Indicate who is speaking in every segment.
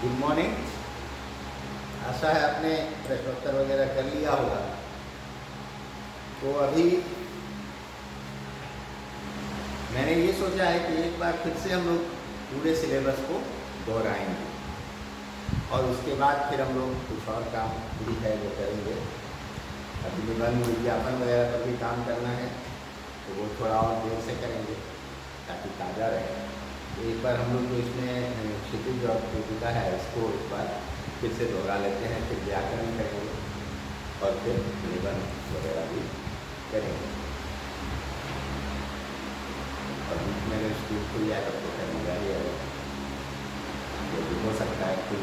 Speaker 1: Good morning. आशा है आपने प्रश्नोत्तर वगैरह कर लिया होगा। तो अभी मैंने ये सोचा है कि एक बार फिर से हम लोग पूरे सिलेबस को दोहराएंगे और उसके बाद फिर हम लोग कुछ और काम भी है वो करेंगे। अभी निबंध विज्ञापन वगैरह पर भी काम करना है तो वो थोड़ा और देर से करेंगे ताकि ताज़ा रहे। तो एक बार हम लोग जो इसमें क्षितिज और कृतिका है इसको एक बार फिर से दोहरा लेते हैं, फिर व्याकरण करेंगे और फिर निबंध वगैरह भी करेंगे। और बीच में अगर स्कूल खुल जाए तब तो फिर मजा ही आएगा, जो भी हो सकता है खुद।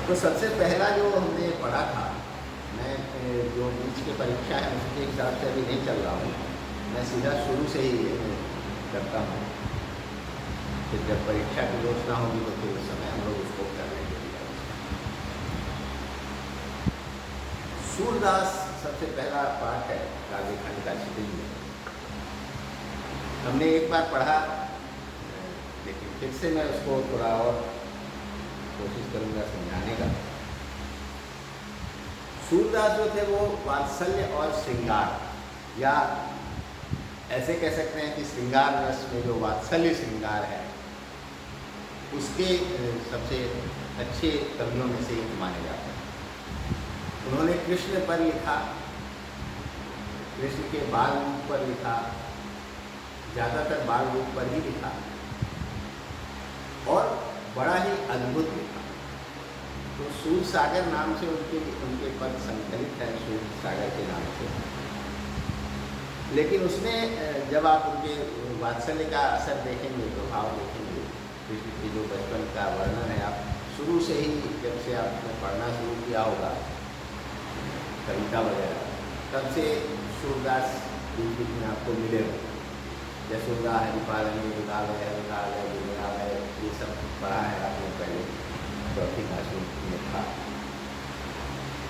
Speaker 1: तो सबसे पहला जो हमने पढ़ा था, मैं जो बीच की परीक्षा है उसके हिसाब से अभी नहीं चल रहा हूँ, मैं सीधा शुरू से ही करता हूँ। फिर जब परीक्षा की घोषणा होगी तो फिर उस समय हम लोग उसको कर लेंगे। सूरदास सबसे पहला पाठ है काव्यखंड का क्षितिज में। हमने एक बार पढ़ा, लेकिन फिर से मैं उसको थोड़ा और कोशिश करूंगा समझाने का। सूरदास जो थे वो वात्सल्य और श्रृंगार, या ऐसे कह सकते हैं कि श्रृंगार रस में जो वात्सल्य श्रृंगार है उसके सबसे अच्छे कवियों में से एक माने जाते हैं। उन्होंने कृष्ण पर लिखा, कृष्ण के बाल रूप पर लिखा, ज़्यादातर बाल रूप पर ही लिखा और बड़ा ही अद्भुत लिखा। तो सूर सागर नाम से उनके पद संकलित है, सूर सागर के नाम से। लेकिन उसमें जब आप उनके वात्सल्य का असर देखेंगे, प्रभाव देखेंगे, कृष्ण की जो बचपन का वर्णन है, आप शुरू से ही जब से आपने पढ़ना शुरू किया होगा कविता वगैरह, तब से सूरदास बीच में आपको मिले हो। यशोदा, हरिपालनी, मृगालय, हरिकालय, विनयालय, ये सब पढ़ा है आपने पहले चौथी क्लास में था।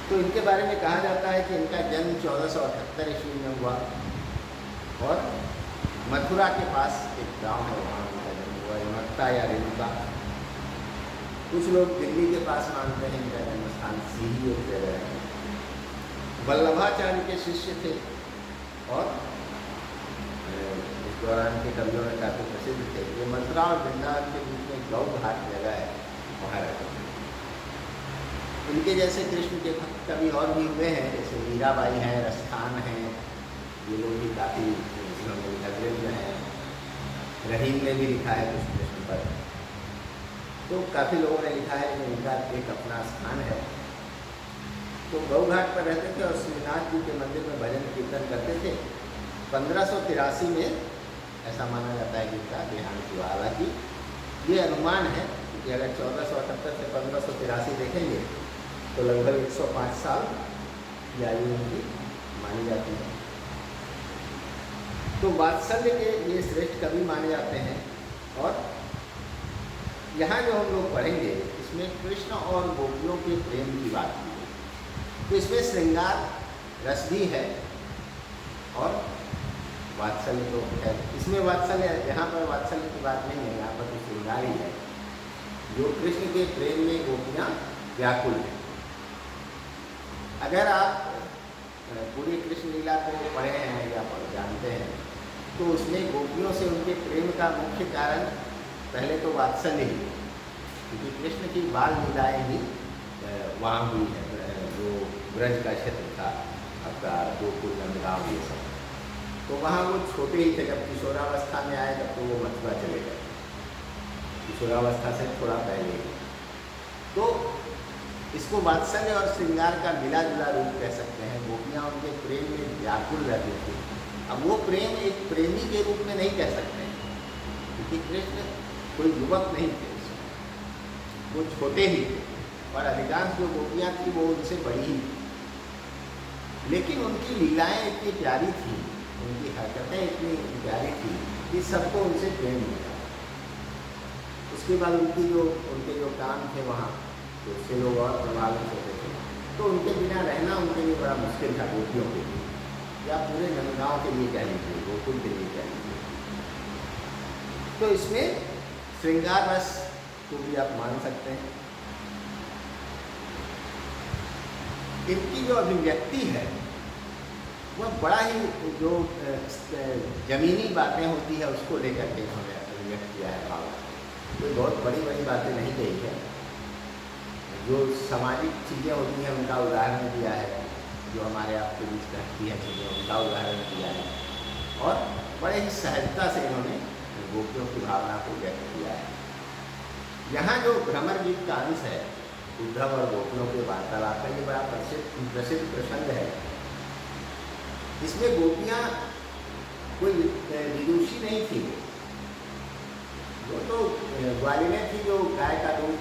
Speaker 1: तो इनके बारे में कहा जाता है कि इनका जन्म 1478 ईस्वी में हुआ और मथुरा के पास एक गांव है, वहाँ उनका जन्म हुआ, रेणुका या रेणुका। कुछ लोग दिल्ली के पास मानते हैं इनका जन्म स्थान सीही एक जगह है। वल्लभाचार्य के शिष्य थे और इस दौरान के कवियों में काफ़ी प्रसिद्ध थे। ये मथुरा और वृंदावन के बीच में गौ घाट जगह है, वहाँ रहते थे। इनके जैसे कृष्ण के भक्त कवि और भी हुए हैं, जैसे मीराबाई हैं, रसखान हैं, ये लोग भी काफ़ी गजल जो हैं। रहीम ने भी लिखा है कुछ कृष्ण पर, तो काफ़ी लोगों ने लिखा है कि इनका एक अपना स्थान है। तो गौ घाट पर रहते थे और श्रीनाथ जी के मंदिर में भजन कीर्तन करते थे। 1583 में ऐसा माना जाता है कि इनका देहांत हुआ। हालांकि ये अनुमान है कि अगर 1478 से 1583 देखेंगे तो लगभग 105 साल की आयु उनकी मानी जाती है। तो वात्सल्य के ये श्रेष्ठ कवि माने जाते हैं। और यहाँ जो हम लोग पढ़ेंगे इसमें कृष्ण और गोपियों के प्रेम की बात की है। तो इसमें श्रृंगार रस भी है और वात्सल्य तो है। इसमें वात्सल्य, यहाँ पर वात्सल्य की बात नहीं है, यहाँ पर तो श्रृंगार ही है। जो कृष्ण के प्रेम में गोपियाँ व्याकुल हैं। अगर आप पूरी कृष्ण लीला को पढ़े हैं या जानते हैं तो उसमें गोपियों से उनके प्रेम का मुख्य कारण पहले तो वात्सल्य ही, क्योंकि कृष्ण की बाल लीलाएँ ही वहाँ हुई है। जो ब्रज का क्षेत्र था आपका, गोकुल, नंदगांव, ये सब, तो वहाँ वो छोटे ही थे। जब किशोरावस्था में आए तब तो वो मथुरा चले गए, किशोरावस्था से थोड़ा पहले। तो इसको वात्सल्य और श्रृंगार का मिला जुला रूप कह सकते हैं। गोपियाँ उनके प्रेम में व्याकुल रहती थी। अब वो प्रेम एक प्रेमी के रूप में नहीं कह सकते हैं, क्योंकि कृष्ण कोई युवक नहीं थे, वो छोटे ही थे और अधिकांश जो गोपियाँ थी वो उनसे बड़ी ही थी। लेकिन उनकी लीलाएँ इतनी प्यारी थी, उनकी हरकतें इतनी प्यारी थी कि सबको उनसे प्रेम मिला। उसके बाद उनके जो काम थे वहाँ, तो उससे लोग और प्रभावित होते थे। तो उनके बिना रहना उनके लिए बड़ा मुश्किल था, गोपियों के लिए या पूरे नंदगांव के लिए कह लीजिए, गोकुल के लिए कह लीजिए। तो इसमें श्रृंगार रस को भी आप मान सकते हैं। इनकी जो अभिव्यक्ति है वह बड़ा ही जो जमीनी बातें होती है उसको लेकर के इन्होंने अभिव्यक्त किया है भाव। कोई बहुत बड़ी बड़ी बातें नहीं कही है। जो सामाजिक चीज़ें होती हैं उनका उदाहरण दिया है, जो हमारे आपके बीच घटती है चीज़ें उनका उदाहरण दिया है, और बड़े ही सहजता से इन्होंने गोपियों की भावना को व्यक्त किया है। यहाँ जो भ्रमर गीत का अंश है उद्धव और गोपियों के वार्तालाप का, ये बड़ा प्रसिद्ध प्रसंग है। इसमें गोपियाँ कोई विदुषी नहीं थी, वो तो ग्वालिनें थी जो गाय का दूध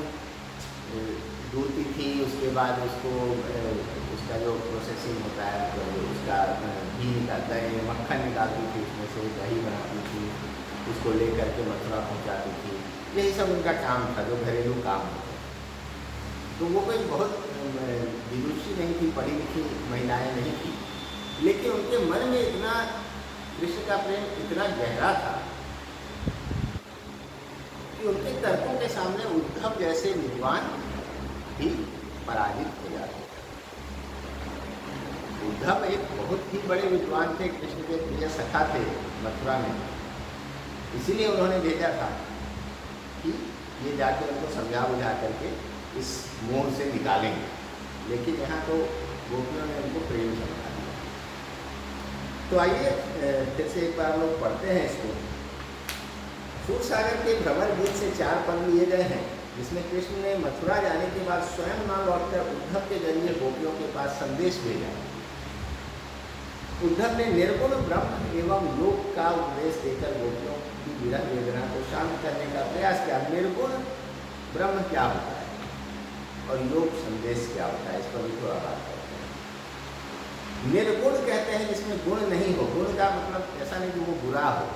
Speaker 1: दूधती थी, उसके बाद उसको उसका जो प्रोसेसिंग होता है तो उसका घी निकालता है, मक्खन निकालती थी, उसमें से दही बनाती थी, उसको लेकर के मथुरा पहुँचाती थी। यही सब उनका काम था, जो घरेलू काम होता। तो वो कोई बहुत विदुषी नहीं थी, पढ़ी लिखी महिलाएं नहीं थी, लेकिन उनके मन में इतना कृष्ण का प्रेम इतना गहरा था कि उनके तर्कों के सामने उद्धव जैसे विद्वान भी पराजित हो जाते। उद्धव एक बहुत ही बड़े विद्वान थे, कृष्ण के प्रिय सखा थे मथुरा में, इसीलिए उन्होंने भेजा था कि ये जाके उनको समझा बुझा करके इस मोह से निकालेंगे। लेकिन यहाँ तो गोपियों ने उनको प्रेम समझा दिया। तो आइए फिर से एक बार लोग पढ़ते हैं इसको। सूरसागर के भ्रमर गीत से 4 पद लिए गए हैं, जिसमें कृष्ण ने मथुरा जाने के बाद स्वयं न लौटकर उद्धव के जरिए गोपियों के पास संदेश भेजा। उद्धव ने निर्गुण ब्रह्म एवं योग का उपदेश देकर गोपियों की विरह वेदना को शांत करने का प्रयास किया। निर्गुण ब्रह्म क्या होता है और योग संदेश क्या होता है, इस पर भी थोड़ा बात करते हैं। निर्गुण कहते हैं जिसमें गुण नहीं हो। गुण का मतलब ऐसा नहीं कि वो बुरा हो,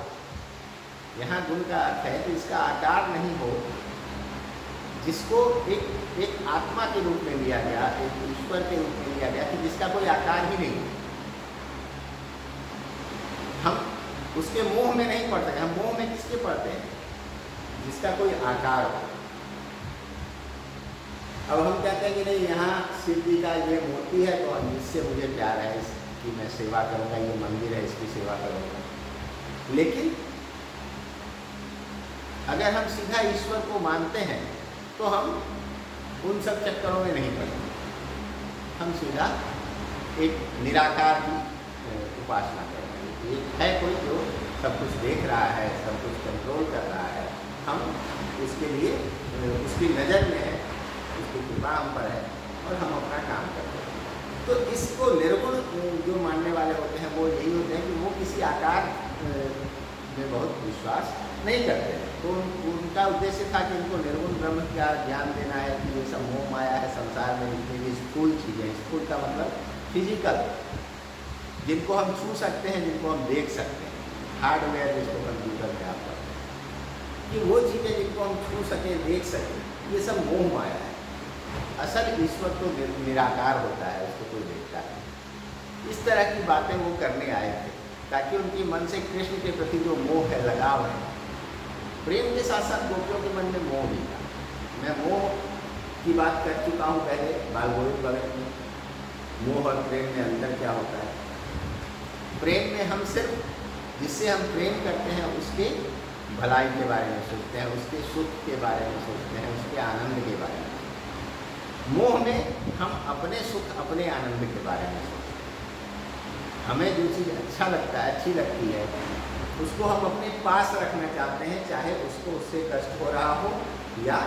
Speaker 1: यहाँ गुण का अर्थ है कि इसका आकार नहीं हो, जिसको एक आत्मा के रूप में लिया गया, एक ईश्वर के रूप में लिया गया कि जिसका कोई आकार ही नहीं। हम उसके मोह में नहीं पड़ सकते। हम मोह में किसके पड़ते हैं? जिसका कोई आकार हो। अब हम कहते हैं कि नहीं, यहाँ शिव जी का ये मूर्ति है तो इससे मुझे प्यार है, इसकी मैं सेवा करूँगा, ये मंदिर है इसकी सेवा करूँगा। लेकिन अगर हम सीधा ईश्वर को मानते हैं तो हम उन सब चक्करों में नहीं पड़ते। हम सीधा एक निराकार की उपासना करते हैं। एक है कोई जो सब कुछ देख रहा है, सब कुछ कंट्रोल कर रहा है, हम उसके लिए उसकी नज़र में है, उसकी कृपा हम पर है और हम अपना काम करते हैं। तो इसको निर्गुण जो मानने वाले होते हैं वो यही होते हैं कि वो किसी आकार में बहुत विश्वास नहीं करते हैं। तो उनका उद्देश्य था कि उनको निर्गुण ब्रह्म का ज्ञान देना है कि ये सब मोह माया है संसार में, जितनी भी स्थूल चीज़ें, स्थूल का मतलब फिजिकल, जिनको हम छू सकते हैं, जिनको हम देख सकते हैं, हार्डवेयर जिसको कंप्यूटर में आप करते हैं, कि वो चीज़ें जिनको हम छू सकें, देख सकें, ये सब मोह माया है। असल ईश्वर तो निराकार होता है, उसको कोई देखता है। इस तरह की बातें वो करने आए थे ताकि उनके मन से कृष्ण के प्रति जो मोह है, लगाव है, प्रेम के साथ साथ गोपियों के मन में मोह भी था। मैं मोह की बात कर चुका हूँ पहले बालगोविंद भगत में। मोह और प्रेम में अंतर क्या होता है? प्रेम में हम सिर्फ जिससे हम प्रेम करते हैं उसके भलाई के बारे में सोचते हैं, उसके सुख के बारे में सोचते हैं, उसके आनंद के बारे में। मोह में हम अपने सुख, अपने आनंद के बारे में सोचते हैं। हमें जो चीज़ अच्छा लगता है, अच्छी लगती है, उसको हम अपने पास रखना चाहते हैं, चाहे उसको उससे कष्ट हो रहा हो या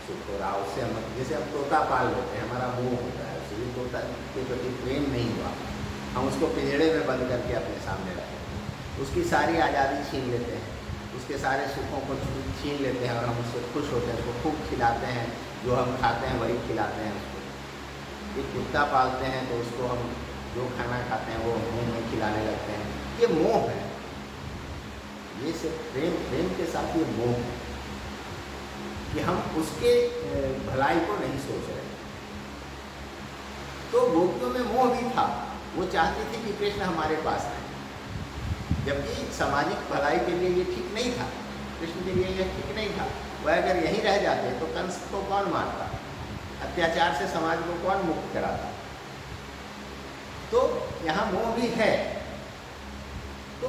Speaker 1: सुख हो रहा हो। उससे हम, जैसे हम तोता पाल लेते हैं, हमारा मोह होता है, उससे तोता के प्रति प्रेम नहीं हुआ, हम उसको पिंजड़े में बंद करके अपने सामने रखते हैं, उसकी सारी आज़ादी छीन लेते हैं, उसके सारे सुखों को छीन लेते हैं और हम उससे खुश होते हैं, उसको खूब खिलाते हैं, जो हम खाते हैं वही खिलाते हैं उसको। एक कुत्ता पालते हैं तो उसको हम जो खाना खाते हैं वो मुँह में खिलाने लगते हैं। ये मोह है। ये सिर्फ प्रेम के साथ ये मोह है कि हम उसके भलाई को नहीं सोच रहे। तो गोपियों में मोह भी था, वो चाहती थी कि कृष्ण हमारे पास आए, जबकि सामाजिक भलाई के लिए ये ठीक नहीं था। कृष्ण के लिए यह ठीक नहीं था। वह अगर यहीं रह जाते तो कंस को कौन मारता, अत्याचार से समाज को कौन मुक्त कराता। तो यहाँ मोह भी है। तो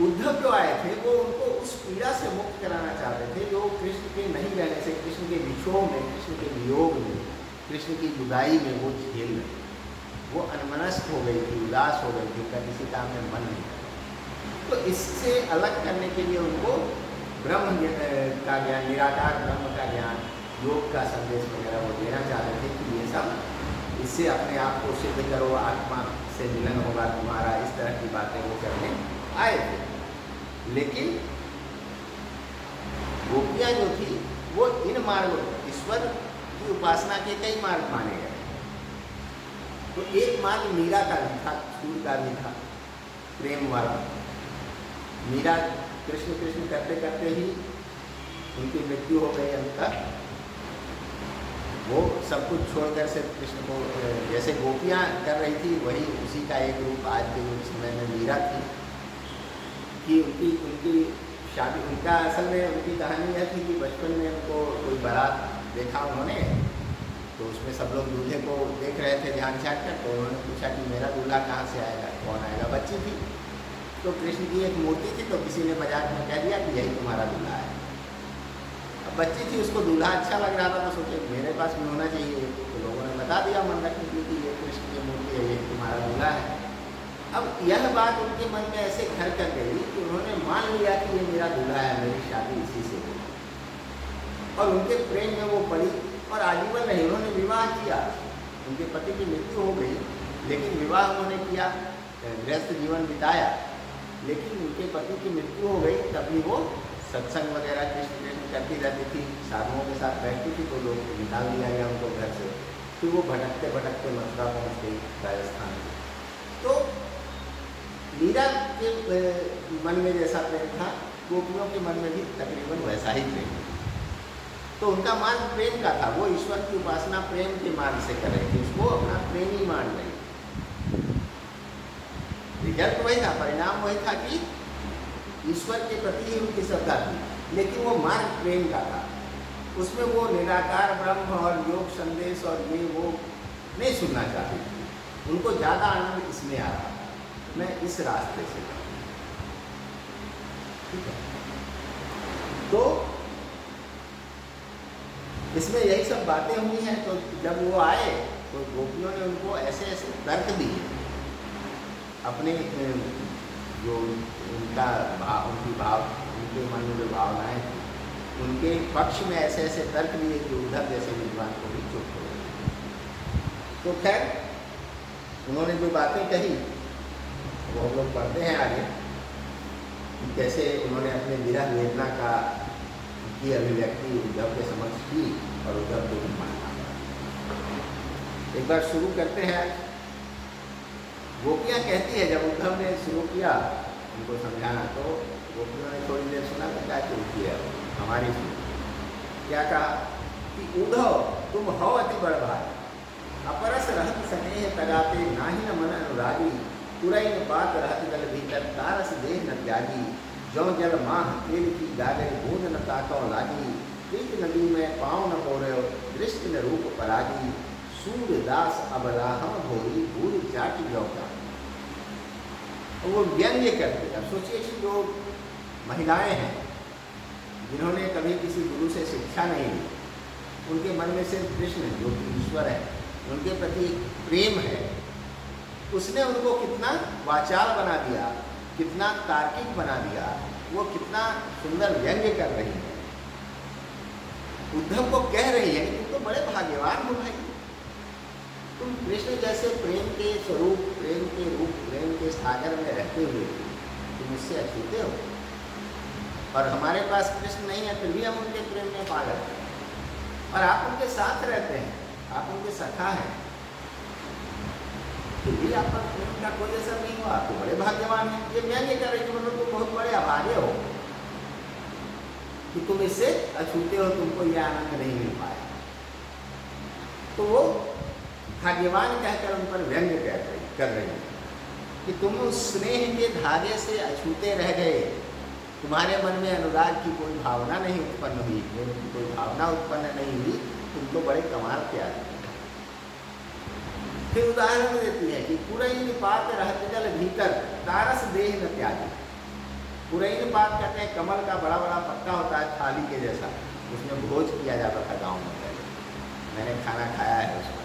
Speaker 1: उद्धव जो आए थे वो उनको उस पीड़ा से मुक्त कराना चाहते थे जो कृष्ण के नहीं रहने से, कृष्ण के विछोह में, कृष्ण के वियोग में, कृष्ण की जुदाई में वो झेल रहे, वो अनमनस्क हो गई थी, उदास हो गई थी, उनका किसी काम में मन नहीं था। तो इससे अलग करने के लिए उनको ब्रह्म का ज्ञान, निराकार ब्रह्म का ज्ञान, योग का संदेश वगैरह वो देना चाहते थे कि ये सब, इससे अपने आप को सिद्ध करो, आत्मा से मिलन होगा तुम्हारा, इस तरह की बातें वो करने आए थे। लेकिन गोपियाँ जो थी वो इन मार्गों, ईश्वर की उपासना के कई मार्ग माने गए। तो एक मार्ग मीरा का भी था, सूर का भी था, प्रेम मार्ग। मीरा कृष्ण कृष्ण करते करते ही उनकी मृत्यु हो गई अंततः। वो सब कुछ छोड़कर सिर्फ कृष्ण को, जैसे गोपियाँ कर रही थी वही उसी का एक रूप आज के समय में मीरा थी कि उनकी शादी, उनका असल में उनकी कहानी यह थी कि बचपन में उनको कोई बारात देखा उन्होंने, तो उसमें सब लोग दूल्हे को देख रहे थे ध्यान छाट कर, तो उन्होंने पूछा कि मेरा दूल्हा कहाँ से आएगा, कौन आएगा। बच्ची थी तो कृष्ण की एक मूर्ति थी, तो किसी ने मजाक में कह दिया कि यही तुम्हारा दूल्हा है। अब बच्ची थी, उसको दूल्हा अच्छा लग रहा था, तो सोचे मेरे पास भी होना चाहिए, तो लोगों ने बता दिया मन रखने के लिए कि ये कृष्ण की मूर्ति है, यही तुम्हारा दूल्हा है। अब यह बात उनके मन में ऐसे घर कर गई कि उन्होंने मान लिया कि ये मेरा दूल्हा है, मेरी शादी इसी से हुई, और उनके प्रेम में वो पड़ी और आजीवन नहीं। उन्होंने विवाह किया, उनके पति की मृत्यु हो गई, लेकिन विवाह उन्होंने किया, गृहस्थ जीवन बिताया, लेकिन उनके पति की मृत्यु हो गई। तभी वो सत्संग वगैरह कृष्ण कृष्ण करती रहती थी, साधुओं के साथ बैठती थी, तो लोग निकाल दिया गया उनको घर से। फिर वो भटकते भटकते मथुरा पहुँच गई, राजस्थान में। तो मीरा के मन में जैसा प्रेम था, गोपियों के मन में भी तकरीबन वैसा ही प्रेम। तो उनका मार्ग प्रेम का था, वो ईश्वर की उपासना प्रेम के मार्ग से कर रहे थे, उसको अपना प्रेमी मान रही। रिजल्ट वही था, परिणाम वही था कि ईश्वर के प्रति ही उनकी श्रद्धा थी, लेकिन वो मार्ग प्रेम का था। उसमें वो निराकार ब्रह्म और योग संदेश और ये वो नहीं सुनना चाहती थी। उनको ज़्यादा आनंद इसमें आ रहा था, मैं इस रास्ते से, ठीक है। तो इसमें यही सब बातें हुई हैं। तो जब वो आए तो गोपियों ने उनको ऐसे ऐसे तर्क दिए, अपने जो उनका भाव, उनके मन में जो भावनाएं थी, उनके पक्ष में ऐसे ऐसे तर्क दिए कि उद्धव जैसे विद्वान को भी चुप हो गए। तो खैर उन्होंने जो बातें कही वो हम लोग पढ़ते हैं आगे, कैसे उन्होंने अपने विरह वेदना का की अभिव्यक्ति उद्धव के समक्ष की और उद्धव को भी माना। एक बार शुरू करते हैं। गोपियाँ कहती है, जब उद्धव ने शुरू किया उनको समझाना, तो गोपियों ने थोड़ी देर सुना तो क्या शुरू किया, हमारी सुनी। क्या कहा कि उद्धव तुम हो अति बड़ भाई, अपरस रहत स्नेह तगाते, नाही न मन अनुरागी, तुरई बात रहत जल भीतर, तारस देह न त्यागी, जौ जल माह तेल की गागर, बूंद न ताकौ लागी, प्रीत नदी में पाँव न पोरयो, दृष्टि न रूप परागी, सूर्यदास अबलाहम भोरी, भूल जाट जौका। वो व्यंग्य करते। अब सोचिए कि जो महिलाएं हैं जिन्होंने कभी किसी गुरु से शिक्षा नहीं ली, उनके मन में सिर्फ कृष्ण जो कि ईश्वर है, उनके प्रति प्रेम है, उसने उनको कितना वाचाल बना दिया, कितना तार्किक बना दिया, वो कितना सुंदर व्यंग्य कर रही है। उद्धव को कह रही है कि तुम तो बड़े भाग्यवान हो भाई, तुम कृष्ण जैसे प्रेम के स्वरूप, प्रेम के रूप, प्रेम के सागर में रहते हुए तुम उससे अछूते हो, और हमारे पास कृष्ण नहीं है फिर भी हम उनके प्रेम में पागल हैं, और आप उनके साथ रहते हैं, आप उनके सखा हैं, फिर भी आपका प्रेम का कोई असर नहीं हुआ, आप तो बड़े भाग्यवान हैं। ये व्यंग्य कर रही कि मतलब तुम बहुत बड़े अभागे हो कि तुम इससे अछूते हो, तुमको यह आनंद नहीं मिल पाया। तो वो भाग्यवान कहकर उन पर व्यंग्य कर रही है कि तुम उस स्नेह के धागे से अछूते रह गए, तुम्हारे मन में अनुराग की कोई भावना नहीं उत्पन्न हुई, प्रेम की कोई भावना उत्पन्न नहीं हुई, तुम तो बड़े कमाल के आदमी। फिर उदाहरण देती है कि पुरैन पात रहत जल भीतर तारस देह न त्यागी। पुरैन पात कहते हैं कमल का बड़ा बड़ा पत्ता होता है थाली के जैसा, उसमें भोज किया जाता था गाँव में पहले, मैंने खाना खाया है। उसमें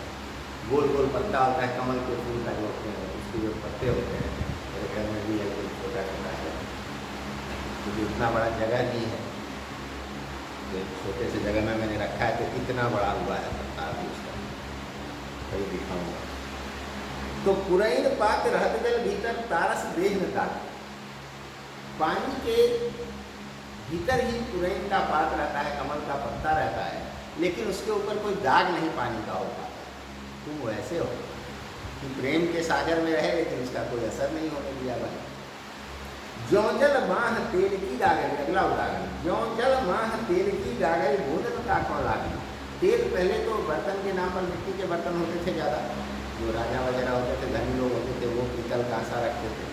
Speaker 1: गोल गोल पत्ता होता है कमल के फूल का, जो उसके जो पत्ते होते हैं, मेरे घर में भी है कोई छोटा छोटा है, क्योंकि उतना बड़ा जगह नहीं है, तो छोटे से जगह में मैंने रखा है, तो इतना बड़ा हुआ है पत्ता भी उसका, कहीं दिखाऊंगा। तो पुरैन पात रहत जल भीतर तारस देह न ताक। पानी के भीतर ही पुरैन का पात रहता है, कमल का पत्ता रहता है, लेकिन उसके ऊपर कोई दाग नहीं पानी का होता। तुम वैसे हो कि प्रेम के सागर में रहे, लेकिन उसका कोई असर नहीं होने दिया भाई। ज्यों जल माह तेल की गागरी, अगला उदाहरण, ज्यों जल माह तेल की गागरी भोजन का कौन लागी। तेल पहले तो बर्तन के नाम पर मिट्टी के बर्तन होते थे ज़्यादा, जो राजा वगैरह होते थे, धनी लोग होते थे, वो पीतल कांसा रखते थे,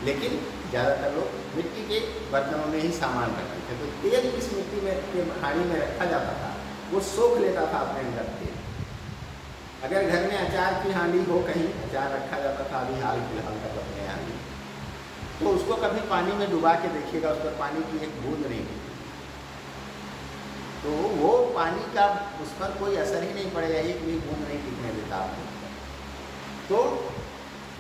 Speaker 1: लेकिन ज़्यादातर लोग मिट्टी के बर्तनों में ही सामान रखते थे। तो तेल इस मिट्टी में के हांडी में रखा जाता था, वो सोख लेता था अपने अंदर तेल। अगर घर में अचार की हांडी हो, कहीं अचार रखा जाता था अभी हाल फिलहाल तक अपने यहाँ भी, तो उसको कभी पानी में डुबा के देखिएगा, उस पर पानी की एक बूंद नहीं होगी, तो वो पानी का उस पर कोई असर ही नहीं पड़ेगा, एक भी बूंद नहीं टिकने देता आपको। तो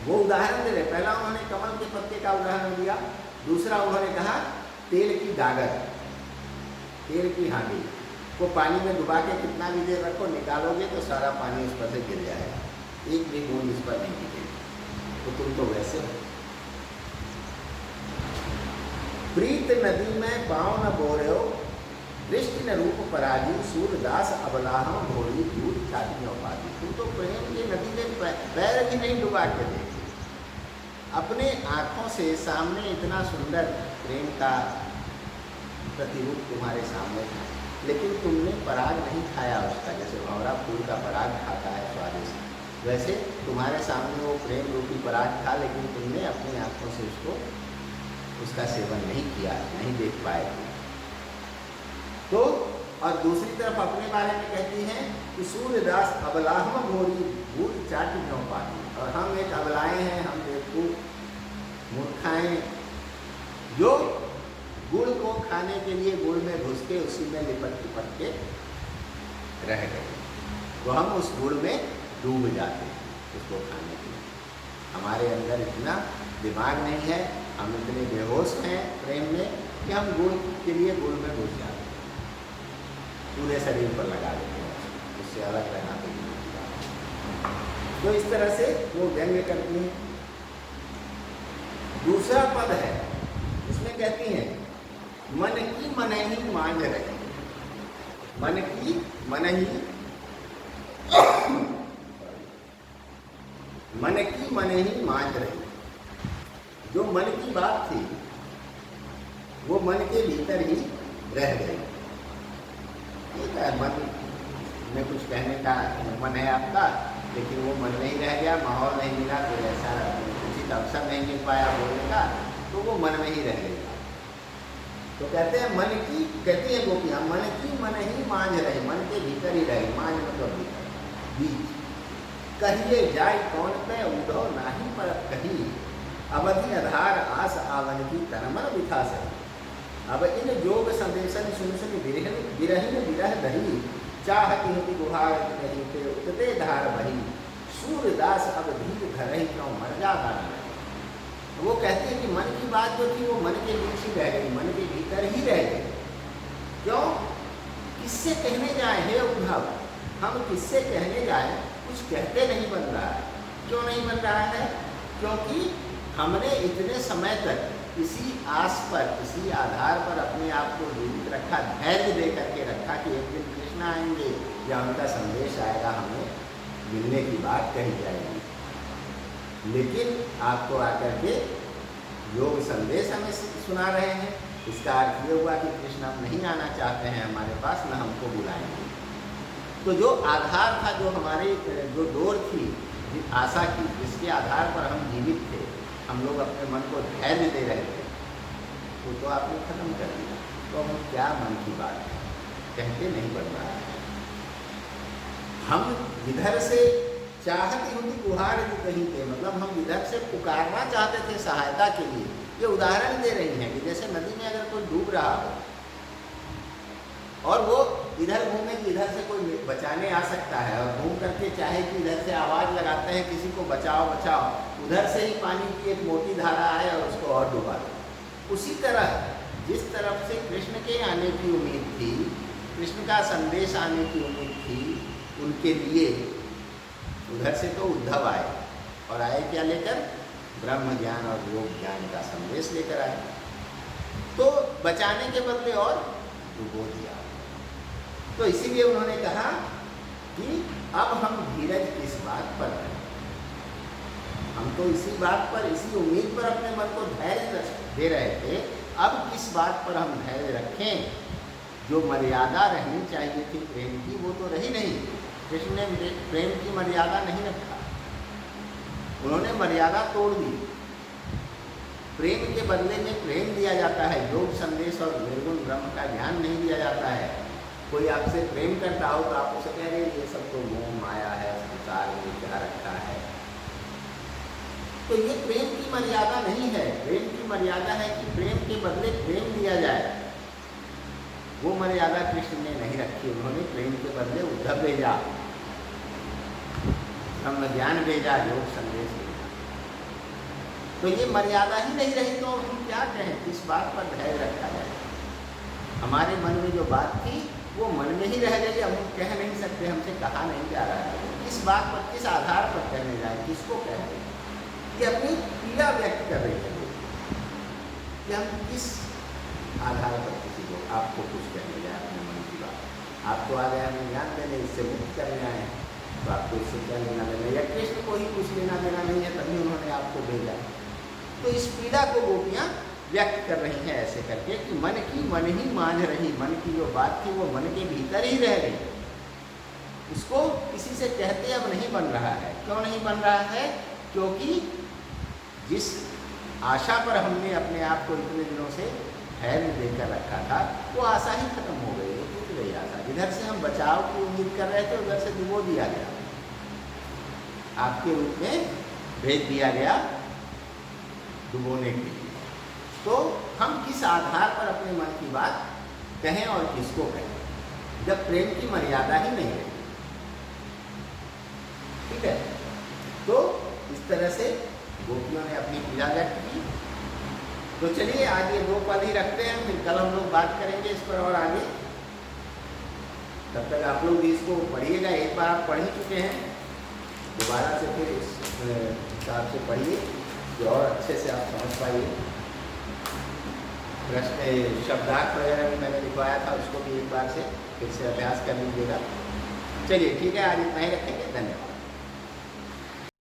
Speaker 1: वो उदाहरण दे रहे, पहला उन्होंने कमल के पत्ते का उदाहरण दिया, दूसरा उन्होंने कहा तेल की गागर, तेल की हांडी को पानी में डुबा के कितना भी देर रखो, निकालोगे तो सारा पानी उस पर से गिर जाएगा, एक भी बूंद इस पर नहीं गिरेगी। तो तुम तो वैसे हो। प्रीत नदी में पाँव न बोरे, दृष्टि न रूप पराजी, सूरदास अबलाहम भोरी दूध छाती पाती। तुम तो प्रेम की नदी में पैर भी नहीं डुबा के देखे, अपने आँखों से सामने इतना सुंदर प्रेम का प्रतिरूप तुम्हारे सामने था, लेकिन तुमने पराग नहीं खाया उसका, जैसे भंवरा फूल का पराग खाता है स्वादिष्ट, वैसे तुम्हारे सामने वो प्रेम रूपी पराग था, लेकिन तुमने अपनी आँखों से उसका सेवन नहीं किया, नहीं देख पाए। तो और दूसरी तरफ अपने बारे में कहती हैं कि सूर्यदास अबलाहम भोरी भूल चाटी न पाती, और हम एक अबलाएँ हैं, हम बेवकूफ मूर्खाएँ जो गुड़ को खाने के लिए गुड़ में घुस के उसी में लिपट लिपट के रह गए, तो हम उस गुड़ में डूब जाते हैं उसको खाने के लिए। हमारे अंदर इतना दिमाग नहीं है, हम इतने बेहोश हैं प्रेम में कि हम गुड़ के लिए गुड़ में घुस जाते हैं, पूरे शरीर पर लगा देते हैं, उससे अलग रहना तो नहीं। तो इस तरह से वो व्यंग्य करती हैं। दूसरा पद है, उसमें कहती हैं मन की मन ही मांझ रही, मन की मन ही मन की मन ही मांझ रही। जो मन की बात थी वो मन के भीतर ही रह गई। ठीक है, मन में कुछ कहने का मन है आपका, लेकिन वो मन नहीं रह गया, माहौल नहीं मिला, कोई ऐसा उचित अवसर नहीं मिल पाया बोलने का, तो वो मन में ही रह गई। तो कहते हैं मन की, कहती है गोपियाँ, मन की मन ही मांझ रहे, मन के भीतर ही रहे, मांझ मतलब भीतर, बीज। कहिए जाय कौन पे उठो नाही परत कही, अवधि आधार आस आवन की तनमन विकास है। अब इन जोग संदेशन सुन सुन विरहिन विरह दही, चाहती होती गुहार नहीं पे उतते धार बही, सूरदास अब धीर धरही क्यों मर जाता नहीं। वो कहते हैं कि मन की बात जो थी वो मन के बीच ही रह गई, मन के भीतर ही रह गई। क्यों? किससे कहने जाए हे उद्धव, हम किससे कहने जाए, कुछ कहते नहीं बन रहा है। क्यों नहीं बन रहा है? क्योंकि हमने इतने समय तक इसी आस पर, इसी आधार पर अपने आप को जीवित रखा, धैर्य दे करके रखा कि एक दिन कृष्ण आएंगे या उनका संदेश आएगा, हमें मिलने की बात कही जाएगी। लेकिन आपको आकर के योग संदेश हमें सुना रहे हैं, इसका अर्थ ये हुआ कि कृष्ण अब नहीं आना चाहते हैं हमारे पास, न हमको बुलाएंगे। तो जो आधार था, जो हमारी जो डोर थी आशा की, जिसके आधार पर हम जीवित थे, हम लोग अपने मन को धैर्य दे रहे थे, वो तो आपने खत्म कर दिया। तो हम क्या मन की बात है, कहते नहीं बन रहा है। हम इधर से चाहती होती गुहार यदि कहीं थे, मतलब हम इधर से पुकारना चाहते थे सहायता के लिए। ये उदाहरण दे रही हैं कि जैसे नदी में अगर कोई डूब रहा हो और वो इधर घूमे कि इधर से कोई बचाने आ सकता है, और घूम करके चाहे कि इधर से आवाज़ लगाते हैं किसी को बचाओ बचाओ, उधर से ही पानी की एक मोटी धारा आए और उसको और डुबा दो। उसी तरह जिस तरफ से कृष्ण के आने की उम्मीद थी, कृष्ण का संदेश आने की उम्मीद थी उनके लिए, उधर से तो उद्धव आए, और आए क्या लेकर? ब्रह्म ज्ञान और योग ज्ञान का संदेश लेकर आए। तो बचाने के बदले और डुबो दिया। तो इसीलिए उन्होंने कहा कि अब हम धीरज किस बात पर रखें। हम तो इसी बात पर, इसी उम्मीद पर अपने मन को धैर्य दे रहे थे, अब किस बात पर हम धैर्य रखें? जो मर्यादा रहनी चाहिए थी प्रेम की, वो तो रही नहीं। कृष्ण ने प्रेम की मर्यादा नहीं रखा, उन्होंने मर्यादा तोड़ दी। प्रेम के बदले में प्रेम दिया जाता है, योग संदेश और निर्गुण ब्रह्म का ज्ञान नहीं दिया जाता है। कोई आपसे प्रेम करता हो तो आप उसे कह रहे हैं ये सब तो मोह माया है, संसार में क्या रखा है। तो ये प्रेम की मर्यादा नहीं है। प्रेम की मर्यादा है कि प्रेम के बदले प्रेम दिया जाए। वो मर्यादा कृष्ण ने नहीं रखी। उन्होंने प्रेम के बदले उद्धव भेजा, ब्रह्म ज्ञान भेजा, योग संदेश भेजा। तो ये मर्यादा ही नहीं रही तो हम क्या कहें? किस बात पर धैर्य रखा जाए? हमारे मन में जो बात थी वो मन में ही रह गई, हम कह नहीं सकते, हमसे कहा नहीं जा रहा है। किस बात पर, किस आधार पर कहने जाए, किसको कह रहे हैं? ये अपनी पीड़ा व्यक्त कर रही है कि हम किस आधार पर किसी को, आपको कुछ कहने जाए अपने मन की बात। आपको आ गया हमें ज्ञान देने, इससे मुक्त करने आए हैं, तो आपको इससे क्या लेना देना? या कृष्ण को ही कुछ लेना देना नहीं है, तभी उन्होंने आपको भेजा। तो इस पीड़ा को गोपियाँ व्यक्त कर रही हैं ऐसे करके कि मन की मन ही मान रही, मन की जो बात थी वो मन के भीतर ही रह गई। उसको किसी से कहते अब नहीं बन रहा है। क्यों नहीं बन रहा है? क्योंकि जिस आशा पर हमने अपने आप को इतने दिनों से धैर्य देकर रखा था, वो आशा ही खत्म हो गई, वो टूट गई आशा। जिधर से हम बचाव की उम्मीद कर रहे थे उधर से डुबो दिया गया, आपके रूप में भेज दिया गया डुबोने के लिए। तो हम किस आधार पर अपने मन की बात कहें और किसको कहें, जब प्रेम की मर्यादा ही नहीं रही? ठीक है, तो इस तरह से गोपियों ने अपनी पीड़ा व्यक्त की। तो चलिए आज ये 2 पद ही रखते हैं, फिर कल हम लोग बात करेंगे इस पर और आगे। तब तक आप लोग भी इसको पढ़िएगा। एक बार आप पढ़ ही चुके हैं, दोबारा से फिर इस हिसाब से पढ़िए जो और अच्छे से आप समझ पाइए। प्रश्न शब्दार्थ वगैरह भी मैंने लिखवाया था, उसको भी एक बार से फिर से अभ्यास कर लीजिएगा। चलिए ठीक है, आज इतना ही रखेंगे। धन्यवाद।